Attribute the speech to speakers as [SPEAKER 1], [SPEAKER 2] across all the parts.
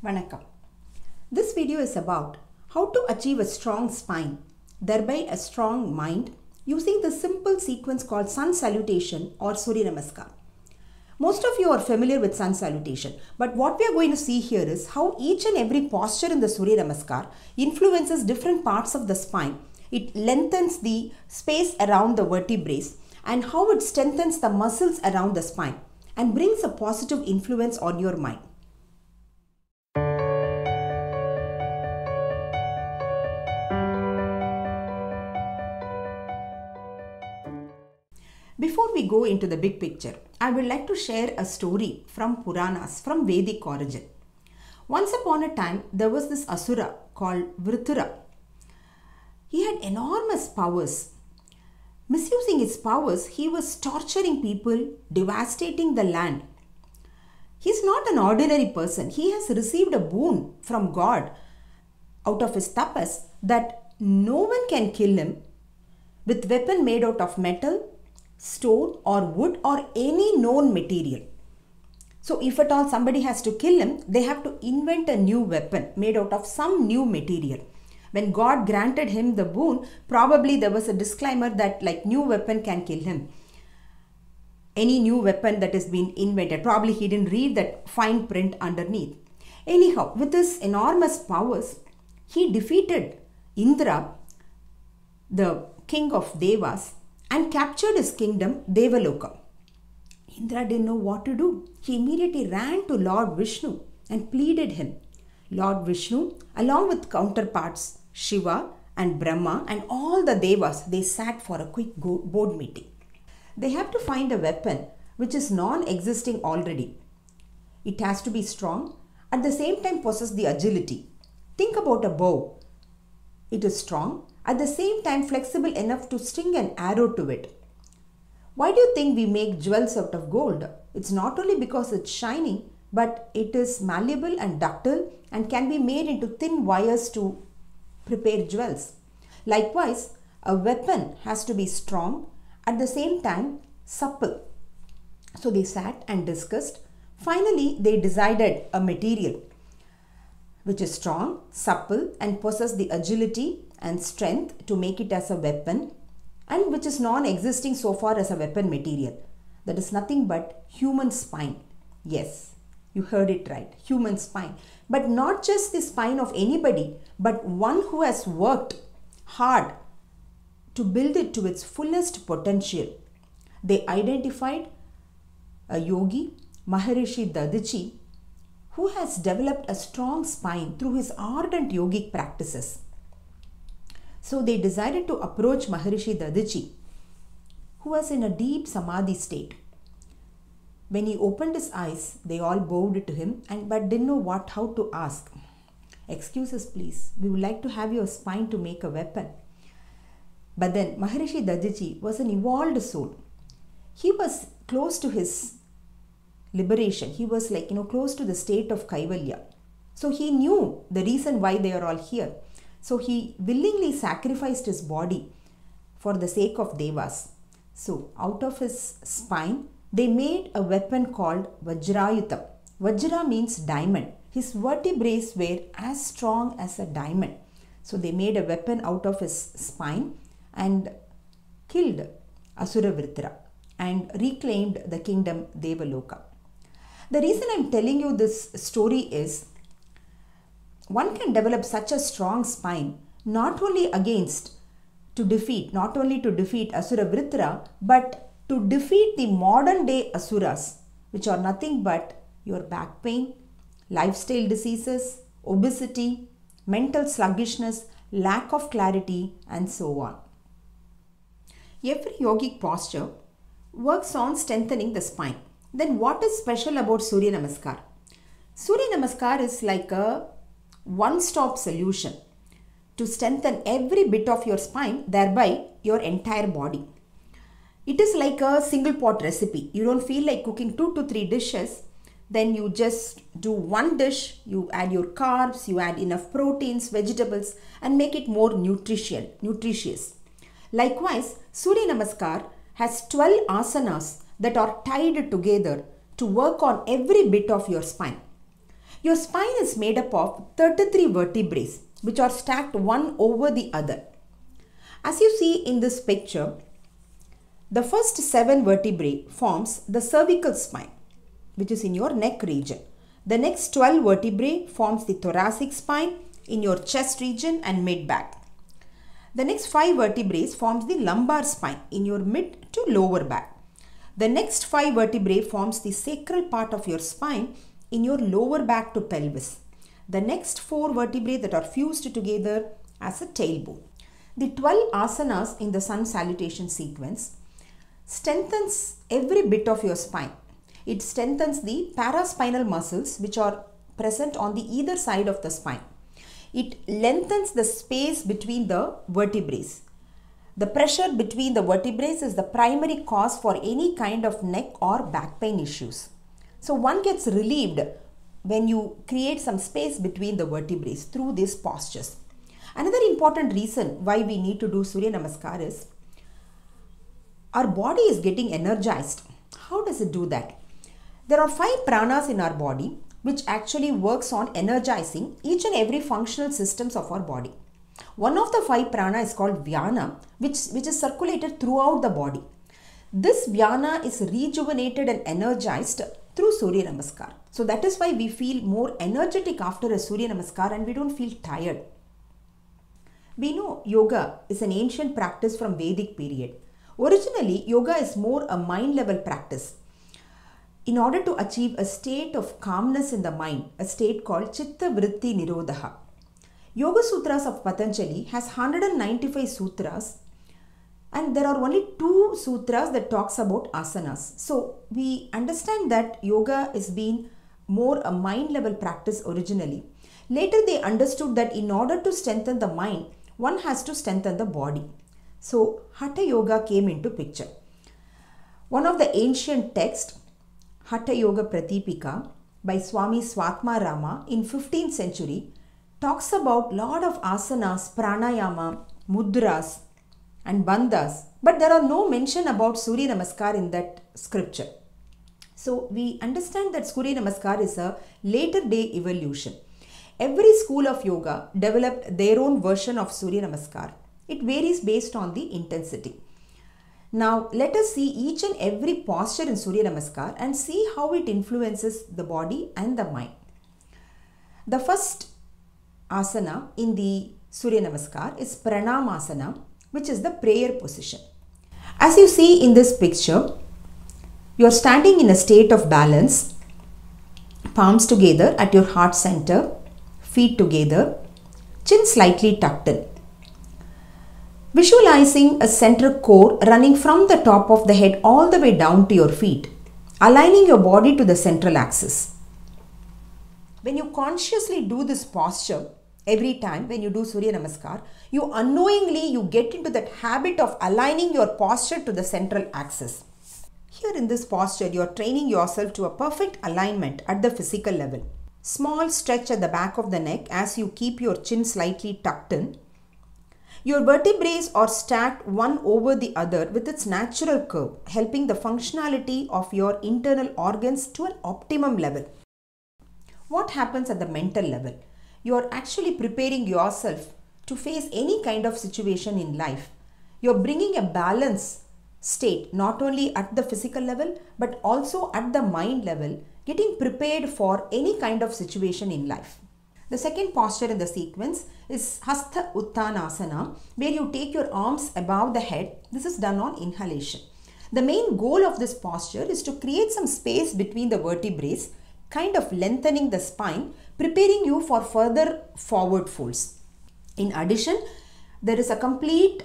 [SPEAKER 1] Vanakkam. This video is about how to achieve a strong spine, thereby a strong mind using the simple sequence called Sun Salutation or Surya Namaskar. Most of you are familiar with Sun Salutation, but what we are going to see here is how each and every posture in the Surya Namaskar influences different parts of the spine. It lengthens the space around the vertebrae and how it strengthens the muscles around the spine and brings a positive influence on your mind. Before we go into the big picture, I would like to share a story from Puranas from Vedic origin. Once upon a time, there was this Asura called Vrithra. He had enormous powers. Misusing his powers, he was torturing people, devastating the land. He is not an ordinary person. He has received a boon from God out of his tapas that no one can kill him with weapon made out of metal, stone or wood or any known material. So if at all somebody has to kill him, they have to invent a new weapon made out of some new material. When God granted him the boon, probably there was a disclaimer that like new weapon can kill him. Any new weapon that has been invented, probably he didn't read that fine print underneath. Anyhow, with his enormous powers, he defeated Indra, the king of Devas, and captured his kingdom, Devaloka. Indra didn't know what to do. He immediately ran to Lord Vishnu and pleaded him. Lord Vishnu, along with counterparts Shiva and Brahma and all the Devas, they sat for a quick board meeting. They have to find a weapon which is non-existing already. It has to be strong, at the same time possess the agility. Think about a bow. It is strong, at the same time flexible enough to string an arrow to it. Why do you think we make jewels out of gold? It's not only because it's shiny, but it is malleable and ductile and can be made into thin wires to prepare jewels. Likewise, a weapon has to be strong, at the same time supple. So they sat and discussed. Finally, they decided a material which is strong, supple and possess the agility and strength to make it as a weapon, and which is non-existing so far as a weapon material. That is nothing but human spine. Yes, you heard it right, human spine. But not just the spine of anybody, but one who has worked hard to build it to its fullest potential. They identified a yogi, Maharishi Dadichi, who has developed a strong spine through his ardent yogic practices. So they decided to approach Maharishi Dadichi, who was in a deep samadhi state. When he opened his eyes, they all bowed to him but didn't know how to ask. Excuse us please, we would like to have your spine to make a weapon. But then Maharishi Dadichi was an evolved soul. He was close to his liberation. He was close to the state of Kaivalya. So he knew the reason why they are all here. So he willingly sacrificed his body for the sake of Devas. So out of his spine, they made a weapon called Vajrayutam. Vajra means diamond. His vertebrae were as strong as a diamond. So they made a weapon out of his spine and killed Asura Vrithra and reclaimed the kingdom Devaloka. The reason I am telling you this story is one can develop such a strong spine not only to defeat Asura Vrithra, but to defeat the modern day Asuras, which are nothing but your back pain, lifestyle diseases, obesity, mental sluggishness, lack of clarity, and so on. Every yogic posture works on strengthening the spine. Then what is special about Surya Namaskar? Surya Namaskar is like a one-stop solution to strengthen every bit of your spine, thereby your entire body. It is like a single pot recipe. You don't feel like cooking 2 to 3 dishes. Then you just do one dish, you add your carbs, you add enough proteins, vegetables and make it more nutritious. Likewise, Surya Namaskar has 12 asanas that are tied together to work on every bit of your spine. Your spine is made up of 33 vertebrae which are stacked one over the other. As you see in this picture, the first 7 vertebrae forms the cervical spine, which is in your neck region. The next 12 vertebrae forms the thoracic spine in your chest region and mid-back. The next 5 vertebrae forms the lumbar spine in your mid to lower back. The next 5 vertebrae forms the sacral part of your spine in your lower back to pelvis. The next 4 vertebrae that are fused together as a tailbone. The 12 asanas in the Sun Salutation sequence strengthens every bit of your spine. It strengthens the paraspinal muscles which are present on the either side of the spine. It lengthens the space between the vertebrae. The pressure between the vertebrae is the primary cause for any kind of neck or back pain issues. So one gets relieved when you create some space between the vertebrae through these postures. Another important reason why we need to do Surya Namaskar is our body is getting energized. How does it do that? There are 5 pranas in our body which actually works on energizing each and every functional systems of our body. One of the 5 prana is called Vyana, which is circulated throughout the body. This Vyana is rejuvenated and energized through Surya Namaskar. So that is why we feel more energetic after a Surya Namaskar and we don't feel tired. We know yoga is an ancient practice from Vedic period. Originally, yoga is more a mind level practice. In order to achieve a state of calmness in the mind, a state called Chitta Vritti Nirodha. Yoga Sutras of Patanjali has 195 sutras and there are only 2 sutras that talks about asanas. So we understand that yoga is being more a mind level practice originally. Later they understood that in order to strengthen the mind, one has to strengthen the body. So Hatha Yoga came into picture. One of the ancient texts, Hatha Yoga Pratipika by Swami Swatma Rama in 15th century talks about lot of asanas, pranayama, mudras and bandhas, but there are no mention about Surya Namaskar in that scripture. So we understand that Surya Namaskar is a later day evolution. Every school of yoga developed their own version of Surya Namaskar. It varies based on the intensity. Now let us see each and every posture in Surya Namaskar and see how it influences the body and the mind. The first asana in the Surya Namaskar is Pranamasana, which is the prayer position. As you see in this picture, you are standing in a state of balance, palms together at your heart center, feet together, chin slightly tucked in. Visualizing a central core running from the top of the head all the way down to your feet, aligning your body to the central axis. When you consciously do this posture, every time when you do Surya Namaskar, you unknowingly get into that habit of aligning your posture to the central axis. Here in this posture, you are training yourself to a perfect alignment at the physical level. Small stretch at the back of the neck as you keep your chin slightly tucked in. Your vertebrae are stacked one over the other with its natural curve, helping the functionality of your internal organs to an optimum level. What happens at the mental level? You are actually preparing yourself to face any kind of situation in life. You are bringing a balance state not only at the physical level but also at the mind level, getting prepared for any kind of situation in life. The second posture in the sequence is Hastha Uttanasana, where you take your arms above the head. This is done on inhalation. The main goal of this posture is to create some space between the vertebrae, kind of lengthening the spine, preparing you for further forward folds. In addition, there is a complete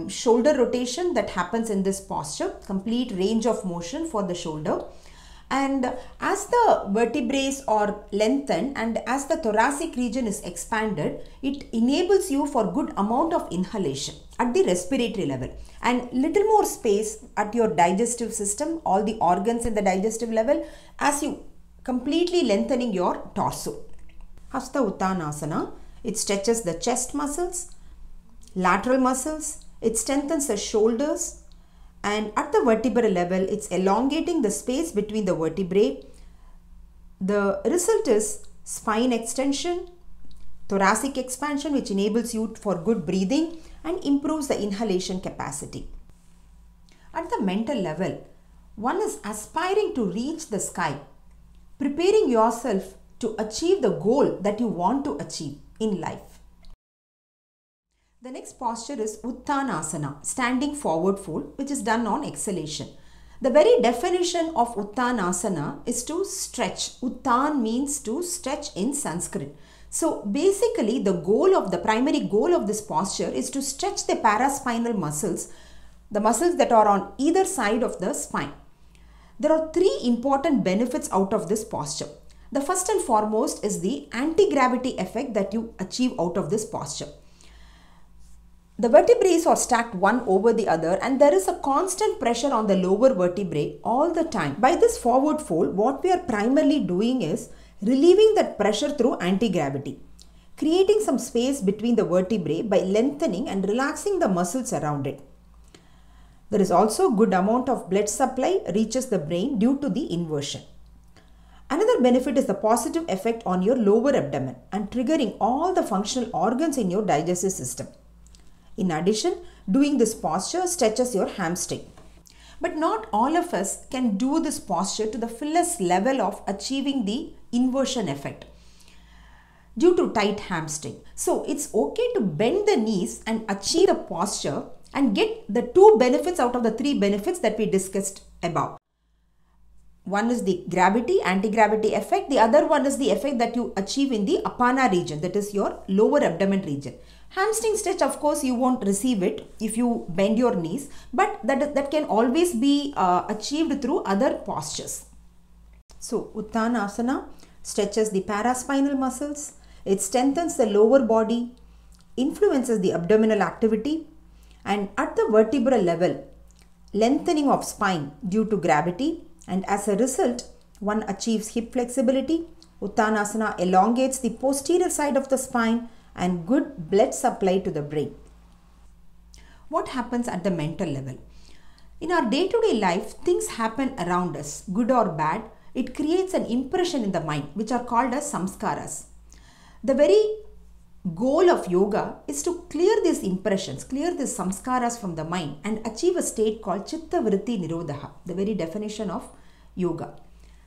[SPEAKER 1] shoulder rotation that happens in this posture, complete range of motion for the shoulder. And as the vertebrae are lengthened and as the thoracic region is expanded, it enables you for good amount of inhalation at the respiratory level and little more space at your digestive system, all the organs in the digestive level, as you completely lengthening your torso. Hastha Uttanasana, it stretches the chest muscles, lateral muscles, it strengthens the shoulders, and at the vertebral level, it's elongating the space between the vertebrae. The result is spine extension, thoracic expansion, which enables you for good breathing and improves the inhalation capacity. At the mental level, one is aspiring to reach the sky, preparing yourself to achieve the goal that you want to achieve in life. The next posture is Uttanasana, standing forward fold, which is done on exhalation. The very definition of Uttanasana is to stretch. Uttan means to stretch in Sanskrit. So basically the primary goal of this posture is to stretch the paraspinal muscles, the muscles that are on either side of the spine. There are three important benefits out of this posture. The first and foremost is the anti-gravity effect that you achieve out of this posture. The vertebrae are stacked one over the other and there is a constant pressure on the lower vertebrae all the time. By this forward fold, what we are primarily doing is relieving that pressure through anti-gravity, creating some space between the vertebrae by lengthening and relaxing the muscles around it. There is also a good amount of blood supply reaches the brain due to the inversion. Another benefit is the positive effect on your lower abdomen and triggering all the functional organs in your digestive system. In addition, doing this posture stretches your hamstring. But not all of us can do this posture to the fullest level of achieving the inversion effect due to tight hamstring. So it's okay to bend the knees and achieve the posture and get the two benefits out of the three benefits that we discussed above. One is the gravity, anti-gravity effect. The other one is the effect that you achieve in the apana region, that is your lower abdomen region. Hamstring stretch, of course, you won't receive it if you bend your knees, but that can always be achieved through other postures. So, Uttanasana stretches the paraspinal muscles. It strengthens the lower body, influences the abdominal activity, and at the vertebral level, lengthening of spine due to gravity, and as a result, one achieves hip flexibility. Uttanasana elongates the posterior side of the spine and good blood supply to the brain. What happens at the mental level? In our day-to-day life, things happen around us, good or bad. It creates an impression in the mind, which are called as samskaras. The very goal of yoga is to clear these impressions, clear these samskaras from the mind and achieve a state called chitta vritti nirodha, the very definition of yoga.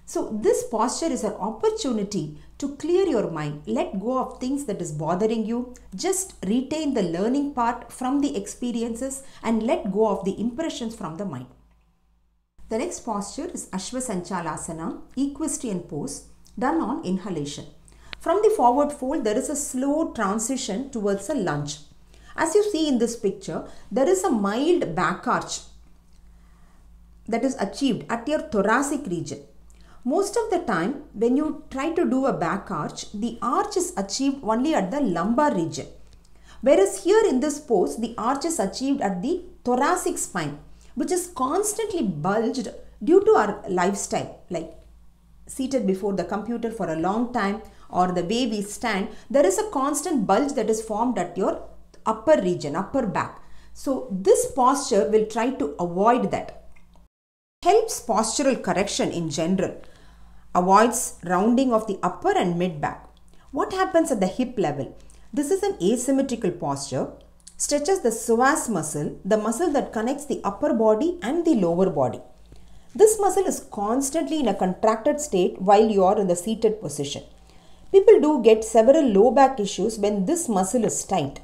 [SPEAKER 1] So this posture is an opportunity to clear your mind, let go of things that is bothering you, just retain the learning part from the experiences and let go of the impressions from the mind. The next posture is Aswasanchalasana, equestrian pose, done on inhalation. From the forward fold, there is a slow transition towards a lunge. As you see in this picture, there is a mild back arch that is achieved at your thoracic region. Most of the time, when you try to do a back arch, the arch is achieved only at the lumbar region. Whereas here in this pose, the arch is achieved at the thoracic spine, which is constantly bulged due to our lifestyle, like seated before the computer for a long time or the way we stand, there is a constant bulge that is formed at your upper region, upper back. So this posture will try to avoid that. Helps postural correction in general, avoids rounding of the upper and mid back. What happens at the hip level? This is an asymmetrical posture, stretches the psoas muscle, the muscle that connects the upper body and the lower body. This muscle is constantly in a contracted state while you are in the seated position. People do get several low back issues when this muscle is tight.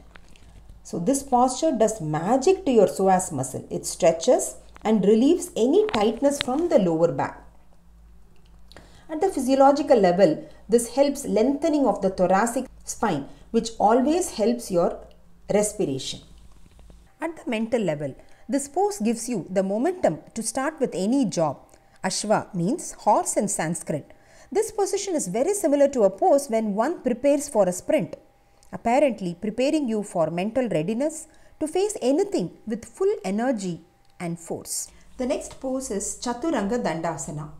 [SPEAKER 1] So this posture does magic to your psoas muscle. It stretches and relieves any tightness from the lower back. At the physiological level, this helps lengthening of the thoracic spine, which always helps your respiration. At the mental level, this pose gives you the momentum to start with any job. Ashva means horse in Sanskrit. This position is very similar to a pose when one prepares for a sprint, apparently preparing you for mental readiness to face anything with full energy and force. The next pose is Chaturanga dandasana.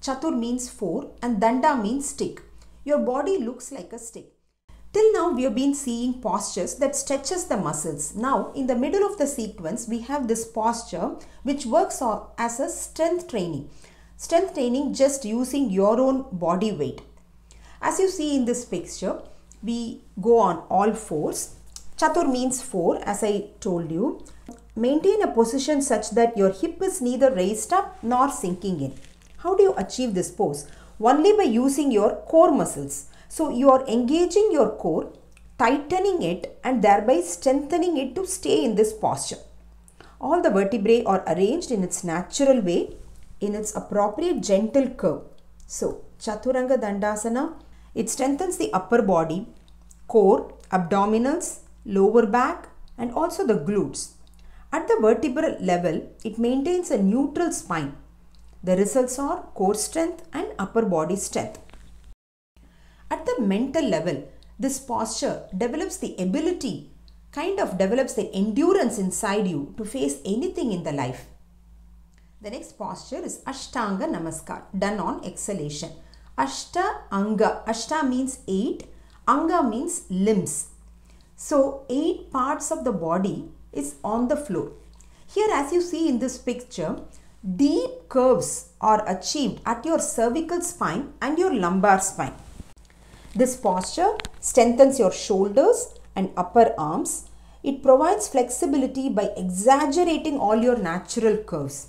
[SPEAKER 1] Chatur means four and danda means stick. Your body looks like a stick. Till now we have been seeing postures that stretches the muscles. Now in the middle of the sequence we have this posture which works as a strength training. Strength training just using your own body weight. As you see in this picture, we go on all fours. Chatur means 4, as I told you. Maintain a position such that your hip is neither raised up nor sinking in. How do you achieve this pose? Only by using your core muscles. So you are engaging your core, tightening it and thereby strengthening it to stay in this posture. All the vertebrae are arranged in its natural way, in its appropriate gentle curve. So Chaturanga dandasana, it strengthens the upper body, core, abdominals, lower back and also the glutes. At the vertebral level, it maintains a neutral spine. The results are core strength and upper body strength. At the mental level, this posture develops the ability, develops the endurance inside you to face anything in the life. The next posture is Ashtanga Namaskar, done on exhalation. Ashtanga, Ashta means 8, Anga means limbs. So 8 parts of the body is on the floor. Here, as you see in this picture, deep curves are achieved at your cervical spine and your lumbar spine. This posture strengthens your shoulders and upper arms. It provides flexibility by exaggerating all your natural curves.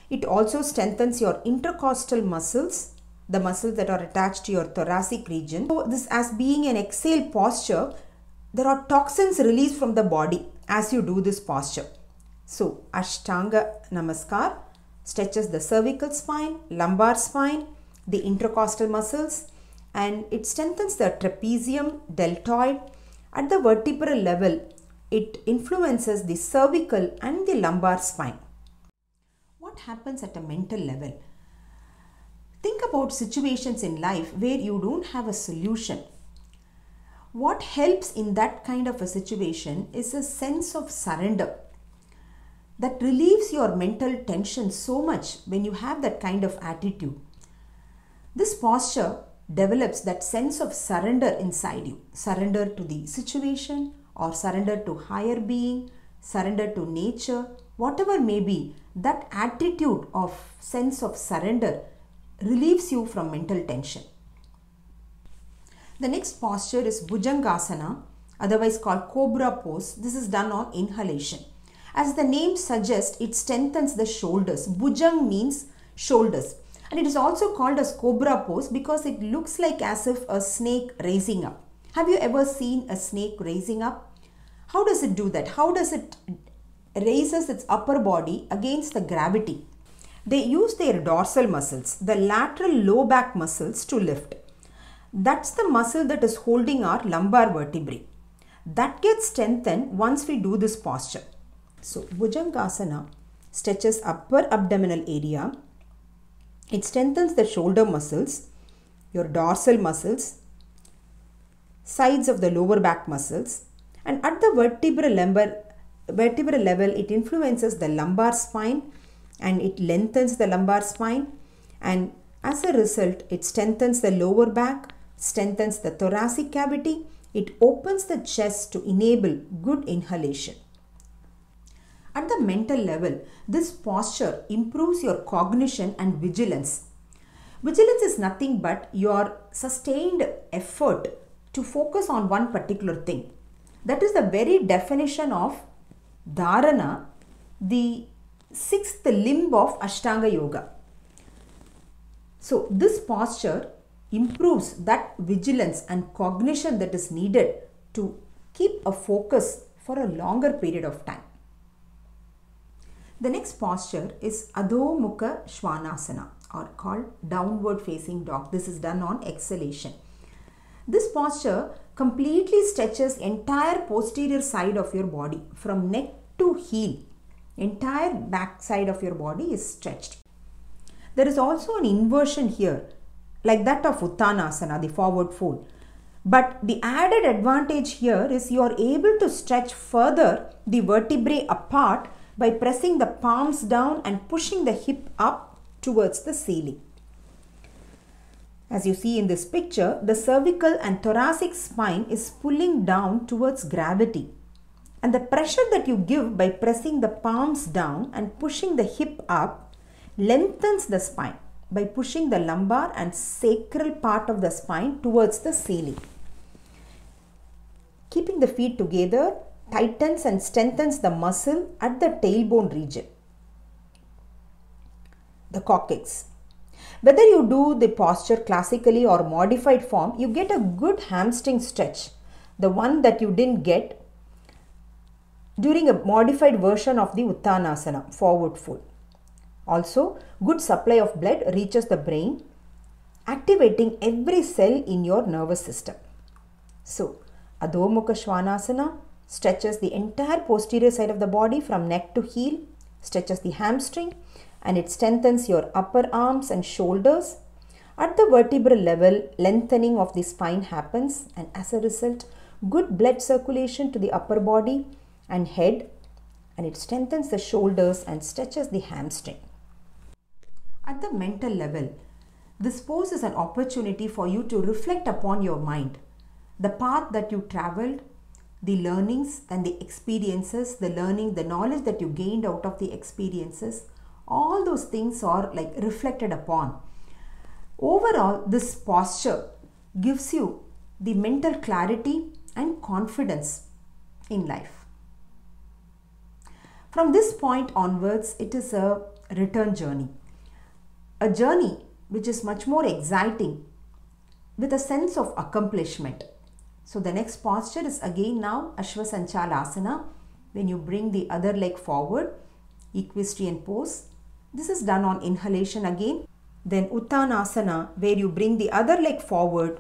[SPEAKER 1] It also strengthens your intercostal muscles, the muscles that are attached to your thoracic region. So this, as being an exhale posture, there are toxins released from the body as you do this posture. So Ashtanga Namaskar stretches the cervical spine, lumbar spine, the intercostal muscles, and it strengthens the trapezium, deltoid. At the vertebral level, it influences the cervical and the lumbar spine. What happens at a mental level? Think about situations in life where you don't have a solution. What helps in that kind of a situation is a sense of surrender that relieves your mental tension so much when you have that kind of attitude. This posture develops that sense of surrender inside you. Surrender to the situation or surrender to higher being, surrender to nature, whatever may be, that attitude of sense of surrender relieves you from mental tension. The next posture is Bujangasana, otherwise called Cobra pose. This is done on inhalation. As the name suggests, it strengthens the shoulders. Bujang means shoulders. And it is also called as Cobra pose because it looks like as if a snake raising up. Have you ever seen a snake raising up? How does it do that? How does it raises its upper body against the gravity? They use their dorsal muscles, the lateral low back muscles, to lift. That's the muscle that is holding our lumbar vertebrae. That gets strengthened once we do this posture. So Bujangasana stretches upper abdominal area. It strengthens the shoulder muscles, your dorsal muscles, sides of the lower back muscles, and at the vertebral level, it influences the lumbar spine and it lengthens the lumbar spine, and as a result, it strengthens the lower back, strengthens the thoracic cavity, it opens the chest to enable good inhalation. At the mental level, this posture improves your cognition and vigilance. Vigilance is nothing but your sustained effort to focus on one particular thing. That is the very definition of dharana, the 6th limb of Ashtanga Yoga. So this posture improves that vigilance and cognition that is needed to keep a focus for a longer period of time. The next posture is Adhomukha svanasana, or called downward facing dog. This is done on exhalation. This posture completely stretches entire posterior side of your body from neck to heel. Entire back side of your body is stretched. There is also an inversion here, like that of Uttanasana, the forward fold. But the added advantage here is you are able to stretch further the vertebrae apart by pressing the palms down and pushing the hip up towards the ceiling. As you see in this picture, the cervical and thoracic spine is pulling down towards gravity. And the pressure that you give by pressing the palms down and pushing the hip up lengthens the spine. by pushing the lumbar and sacral part of the spine towards the ceiling. Keeping the feet together tightens and strengthens the muscle at the tailbone region, the coccyx. Whether you do the posture classically or modified form, you get a good hamstring stretch, the one that you didn't get during a modified version of the Uttanasana, forward fold. Also, good supply of blood reaches the brain, activating every cell in your nervous system. So, Adhomukha svanasana stretches the entire posterior side of the body from neck to heel, stretches the hamstring, and it strengthens your upper arms and shoulders. At the vertebral level, lengthening of the spine happens, and as a result, good blood circulation to the upper body and head, and it strengthens the shoulders and stretches the hamstring. At the mental level, this pose is an opportunity for you to reflect upon your mind, the path that you traveled, the learnings and the experiences, the learning, the knowledge that you gained out of the experiences. All those things are like reflected upon. Overall, this posture gives you the mental clarity and confidence in life. From this point onwards, it is a return journey. A journey which is much more exciting with a sense of accomplishment. So the next posture is again now Aswasanchalasana, when you bring the other leg forward, equestrian pose. This is done on inhalation again. Then Uttanasana, where you bring the other leg forward,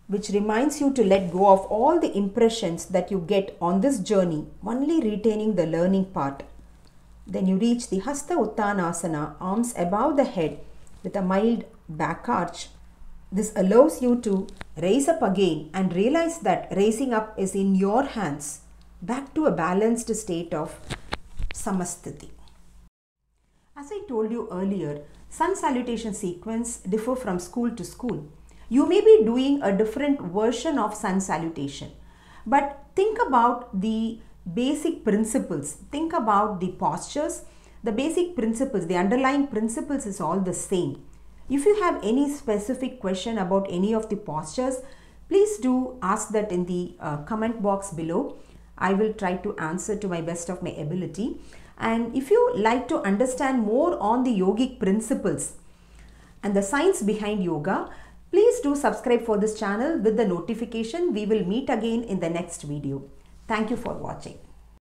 [SPEAKER 1] which reminds you to let go of all the impressions that you get on this journey, only retaining the learning part. Then you reach the Hastha Uttanasana, arms above the head with a mild back arch. This allows you to raise up again and realize that raising up is in your hands, back to a balanced state of Samasthiti. As I told you earlier, Sun Salutation sequence differ from school to school. You may be doing a different version of Sun Salutation, but think about the basic principles. Think about the postures. The basic principles, the underlying principles is all the same. If you have any specific question about any of the postures, please do ask that in the comment box below. I will try to answer to my best of my ability. And if you like to understand more on the yogic principles and the science behind yoga, please do subscribe for this channel with the notification. We will meet again in the next video. Thank you for watching.